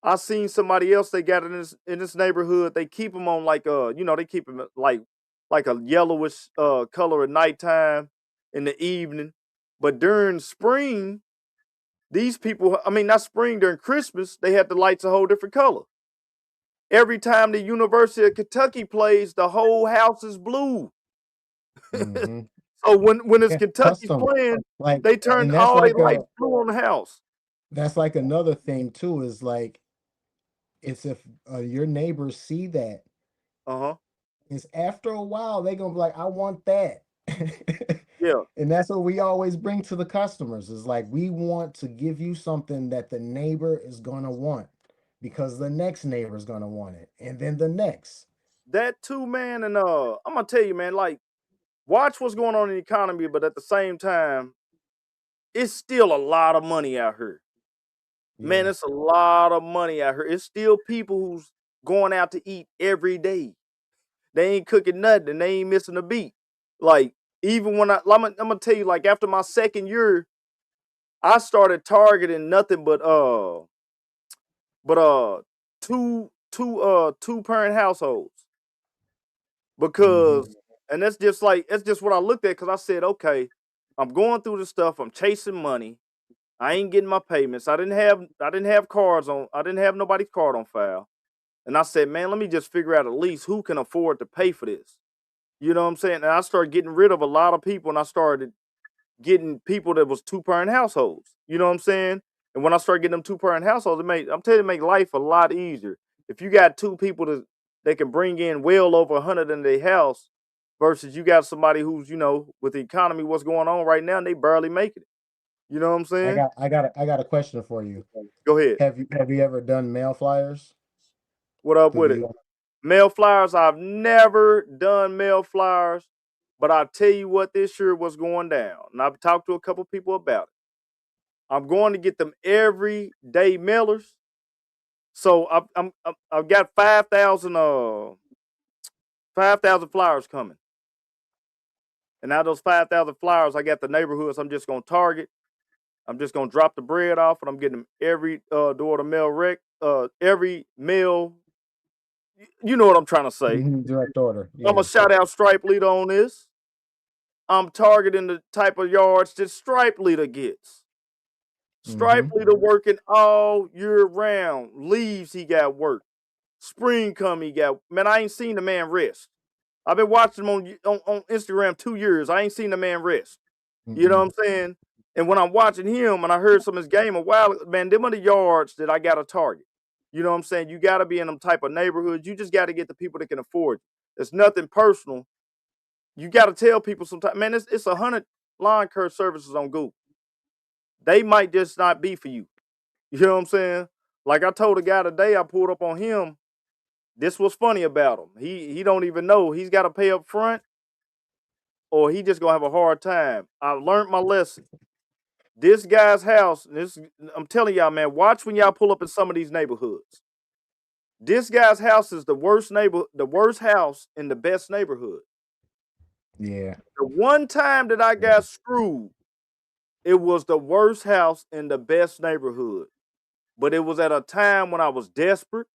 I seen somebody else they got in this neighborhood. They keep them on like they keep them like a yellowish color at nighttime, in the evening. But during spring, these people, I mean not spring, during Christmas, they had the lights a whole different color. Every time the University of Kentucky plays, the whole house is blue. Mm-hmm. So when it's Yeah, Kentucky's custom. playing, Like, they turn and all their lights blue on the house. that's like another thing too, is like, it's if your neighbors see that, Uh-huh. it's after a while they gonna be like, I want that. Yeah. And that's what we always bring to the customers, is like, we want to give you something that the neighbor is gonna want, because the next neighbor is gonna want it, and then the next. That too, man, and I'm gonna tell you, man, like, watch what's going on in the economy, but at the same time, it's still a lot of money out here. Man, Yeah. it's a lot of money out here. It's still people who's going out to eat every day. They ain't cooking nothing. They ain't missing a beat. Like, even when I'm gonna tell you, like, after my second year, I started targeting nothing but two parent households, Mm-hmm. because and that's just what I looked at, because I said, okay, I'm going through this stuff, I'm chasing money, I ain't getting my payments, I didn't have cards on, I didn't have nobody's card on file. And I said, man, let me just figure out at least who can afford to pay for this. You know what I'm saying? And I started getting rid of a lot of people, and I started getting people that was two-parent households. You know what I'm saying? And when I started getting them two-parent households, I'm telling you, it make life a lot easier. If you got two people that can bring in well over 100 in their house, versus you got somebody who's, with the economy, what's going on right now, and they barely making it. You know what I'm I saying? got I got a question for you. Go ahead. Have you ever done mail flyers What up through with the it? Mail flyers, I've never done mail flyers, but I'll tell you what, this year was going down. And I've talked to a couple people about it. I'm going to get them everyday mailers. So I've got 5,000 flyers coming. And out of those 5,000 flyers, I got the neighborhoods I'm just gonna target. I'm just gonna drop the bread off, and I'm getting them every door to mail every mail. You know what I'm trying to say. direct order? I'm gonna Yeah. shout out Stripe Leader on this. I'm targeting the type of yards that Stripe Leader gets. Stripe Mm-hmm. Leader working all year round. Leaves, he got work. Spring come, he got. Man, I ain't seen the man rest. I've been watching him on Instagram 2 years. I ain't seen the man rest. You know Mm-mm. what I'm saying? And when I'm watching him and I heard some of his game a while ago, man, them are the yards that I got to target. You know what I'm saying? You got to be in them type of neighborhoods. You just got to get the people that can afford it. It's nothing personal. You got to tell people sometimes, man, it's 100 lawn care services on Google. They might just not be for you. You know what I'm saying? Like I told a guy today, I pulled up on him. This was funny about him. He don't even know he's got to pay up front, or he just gonna have a hard time. I learned my lesson. This guy's house, I'm telling y'all, man, watch when y'all pull up in some of these neighborhoods. This guy's house is the worst house in the best neighborhood. Yeah. The one time that I got screwed, it was the worst house in the best neighborhood. But it was at a time when I was desperate.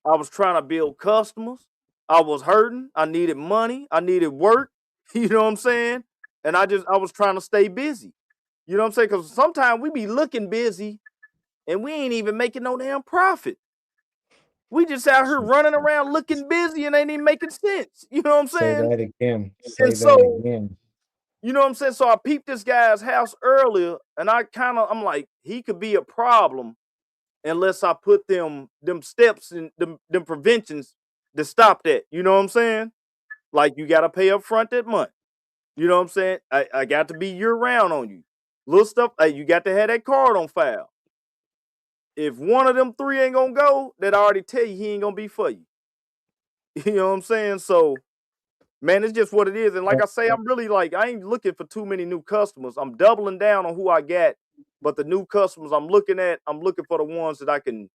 I was trying to build customers. I was hurting. I needed money. I needed work. You know what I'm saying? And I was trying to stay busy. You know what I'm saying? Because sometimes we be looking busy and we ain't even making no damn profit. We just out here running around looking busy and ain't even making sense. You know what I'm Say saying? that again. And Say that so, again. you know what I'm saying? So I peeped this guy's house earlier, and I'm like, he could be a problem unless I put them steps and them preventions to stop that. You know what I'm saying? Like you got to pay up front that month. You know what I'm saying? I got to be year round on you. Little stuff. Hey, you got to have that card on file. If one of them three ain't gonna go, then I already tell you he ain't gonna be for you. You know what I'm saying? So, man, it's just what it is. And like I say, I'm really like, I ain't looking for too many new customers. I'm doubling down on who I got. But the new customers I'm looking for the ones that I can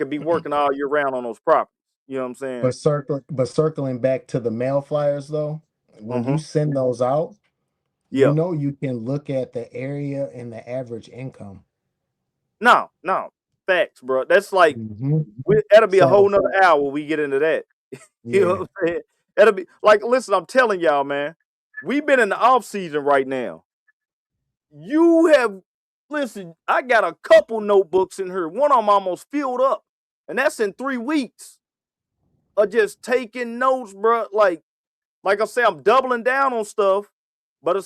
be working all year round on those properties. You know what I'm saying? But circling back to the mail flyers though, when you Mm-hmm. send those out, you Yeah. know you can look at the area and the average income. No. Facts, bro. That's like Mm-hmm. that'll be a whole So nother hour when we get into that. You know yeah, what I'm saying? That'll be like, listen, I'm telling y'all, man, we've been in the off season right now. Listen, I got a couple notebooks in here. One of them almost filled up, and that's in 3 weeks of just taking notes, bro. Like I say, I'm doubling down on stuff, but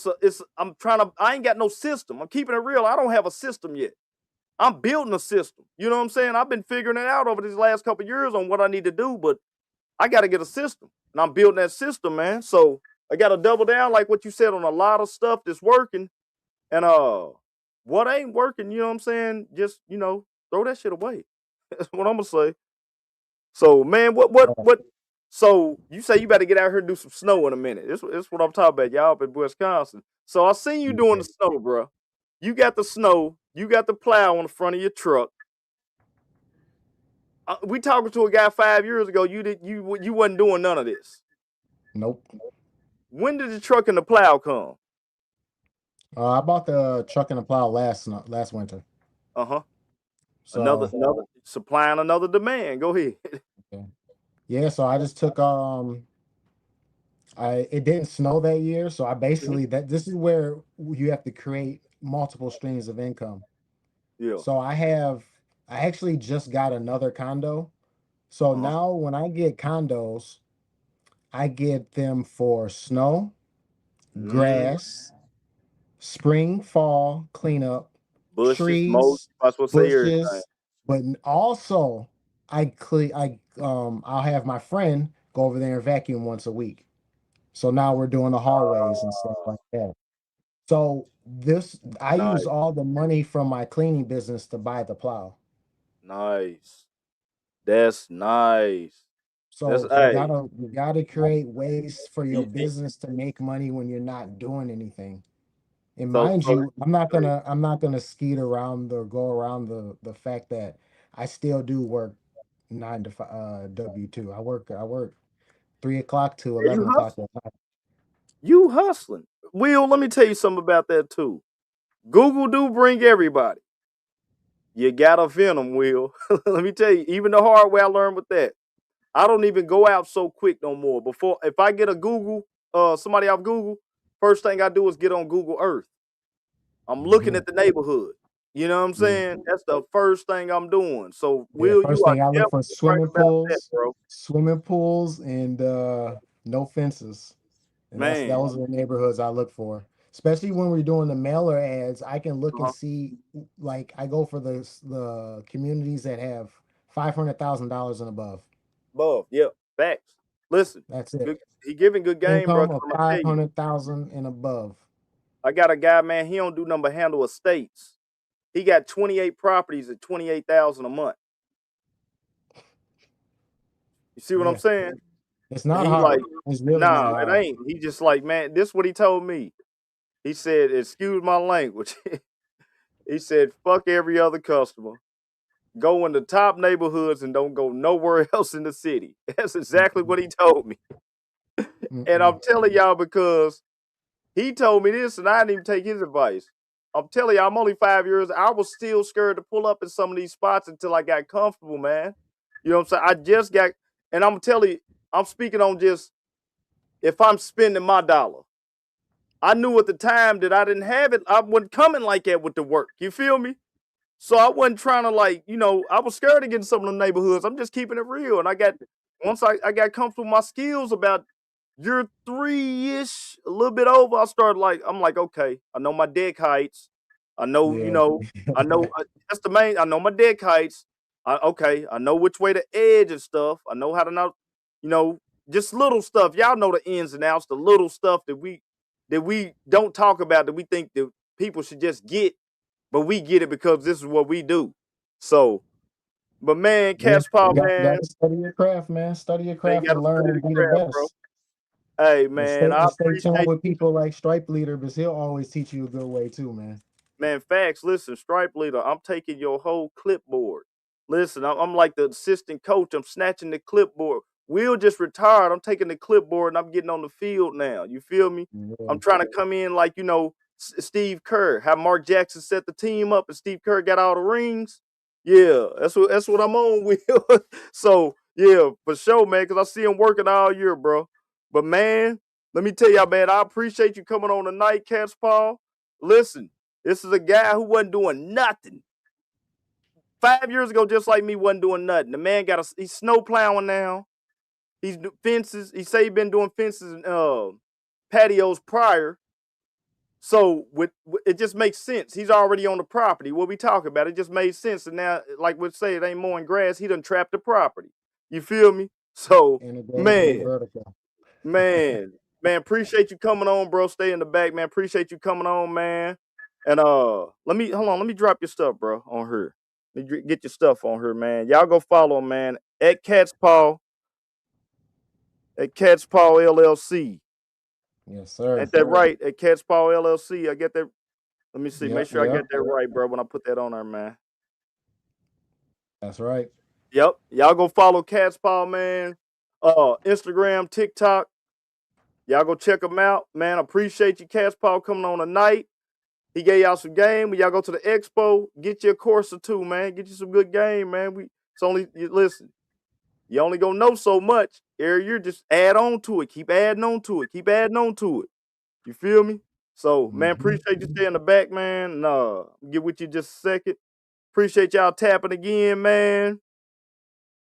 I ain't got no system. I'm keeping it real. I don't have a system yet. I'm building a system. You know what I'm saying? I've been figuring it out over these last couple of years on what I need to do, but I got to get a system, and I'm building that system, man. So I got to double down, like what you said, on a lot of stuff that's working, and what ain't working, you know what I'm saying? Just throw that shit away. That's what I'm gonna say. So, man, what? So you say you better get out here and do some snow in a minute. This what I'm talking about, y'all up in Wisconsin. So I seen you doing the snow, bro. You got the snow. You got the plow on the front of your truck. We talking to a guy 5 years ago. You wasn't doing none of this. nope. When did the truck and the plow come? I bought the truck and the plow last winter. Uh-huh. Another So supplying another demand. Go ahead. yeah, so I just took it didn't snow that year, so I basically this is where you have to create multiple streams of income. Yeah. So I actually just got another condo. So now when I get condos, I get them for snow, Mm, grass, spring, fall cleanup, bushes, most. trees, I was supposed to say everything. bushes, but also I'll have my friend go over there and vacuum once a week. So now we're doing the hallways and stuff like that. So I use Nice, all the money from my cleaning business to buy the plow. nice. That's nice. That's So hey. you gotta create ways for your y- y- business to make money when you're not doing anything. And So mind so you, I'm not gonna skeet around or go around the fact that I still do work 9 to 5 W-2. I work 3 o'clock to yeah, 11 o'clock at night. you hustling. Will, let me tell you something about that too. Google do bring everybody. You got a venom, Will. Let me tell you, even the hard way I learned with that. I don't even go out so quick no more. Before, if I get a Google, somebody off Google, first thing I do is get on Google Earth. I'm looking Mhm. at the neighborhood. You know what I'm Yeah. saying? That's the first thing I'm doing. So, Yeah, Will, you first are thing I look for definitely right about that, bro. swimming pools, and no fences. And Man, those are the neighborhoods I look for. Especially when we're doing the mailer ads, I can look and uh-huh. see, like I go for the communities that have $500,000 and above. Above, yeah, facts. Listen, That's it. good, he giving good game, bro. Income 'Cause of I'm gonna tell you, 500,000 and above. I got a guy, man. He don't do nothing but handle estates. He got 28 properties at 28,000 a month. You see what I'm Yeah, saying? it's And not he like, hard. It's really nah, not it hard. ain't. He just like, man, this what he told me. He said, excuse my language. He said, fuck every other customer. Go in the top neighborhoods and don't go nowhere else in the city. That's exactly Mm-mm, what he told me. And mm-mm. I'm telling y'all because he told me this and I didn't even take his advice. I'm telling you, I'm only 5 years. I was still scared to pull up in some of these spots until I got comfortable, man. You know what I'm saying? I just got, and I'm telling you, I'm speaking on just if I'm spending my dollar. I knew at the time that I didn't have it. I wasn't coming like that with the work. You feel me? So I wasn't trying to like, I was scared to get in some of the neighborhoods. I'm just keeping it real. And once I got comfortable with my skills about year 3-ish, a little bit over, I'm like, okay, I know my deck heights. I know, Yeah. I know that's the main, I know my deck heights. Okay, I know which way to edge and stuff. I know how to know. You know, just little stuff. Y'all know the ins and outs, the little stuff that we don't talk about, that we think that people should just get, but we get it because this is what we do. So, but man, Yeah, Catspaw, got man, to study your craft, man. Study your man, craft gotta and learn study the and be the craft, bro. best. Hey, And man, I stay tuned appreciate with people like Stripe Leader, because he'll always teach you a good way too, man. Man, facts. Listen, Stripe Leader, I'm taking your whole clipboard. Listen, I'm like the assistant coach. I'm snatching the clipboard. Will just retired. I'm taking the clipboard and I'm getting on the field now. You feel me? Yeah. I'm trying to come in like, Steve Kerr, how Mark Jackson set the team up and Steve Kerr got all the rings. Yeah, that's what I'm on, Will. So, yeah, for sure, man, because I see him working all year, bro. But, man, let me tell y'all, man, I appreciate you coming on tonight, Catspaw. Listen, this is a guy who wasn't doing nothing. 5 years ago, just like me, wasn't doing nothing. The man he's snow plowing now. He's fences. He say he been doing fences and patios prior. So it just makes sense. He's already on the property. What we talk about, it just made sense. And now, like we say, it ain't mowing grass. He done trapped the property. You feel me? So, Integrated and man, vertical. man, appreciate you coming on, bro. Stay in the back, man. Appreciate you coming on, man. And let me drop your stuff, bro, on her. Let me get your stuff on her, man. Y'all go follow him, man. At Catspaw LLC. Yes, sir. Ain't that right? At Catspaw LLC. I get that. Let me see. Make Yep, sure I yep. get that right, bro, when I put that on there, man. That's right. Yep. Y'all go follow Catspaw, man. Instagram, TikTok. Y'all go check him out, man. Appreciate you, Catspaw, coming on tonight. He gave y'all some game. When y'all go to the expo, get you a course or two, man. Get you some good game, man. Listen, you only gonna know so much. Every year, just add on to it. Keep adding on to it. Keep adding on to it. You feel me? So, man, appreciate you staying in the back, man. Get with you just a second. Appreciate y'all tapping again, man.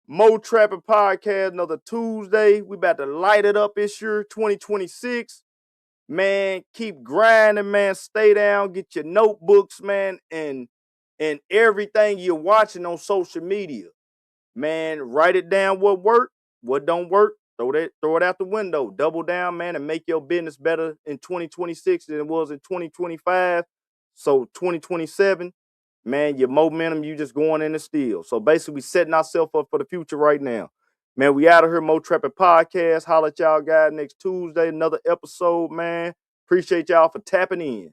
Mo Trappin Podcast, another Tuesday. We about to light it up this year, 2026. Man, keep grinding, man. Stay down, get your notebooks, man, and everything you're watching on social media. Man, write it down what worked, what don't work. Throw it out the window. Double down, man, and make your business better in 2026 than it was in 2025. So 2027, man, your momentum, you just going in the steel. So basically, we setting ourselves up for the future right now. Man, we out of here, Mo Trappin Podcast. Holla at y'all guys next Tuesday, another episode, man. Appreciate y'all for tapping in.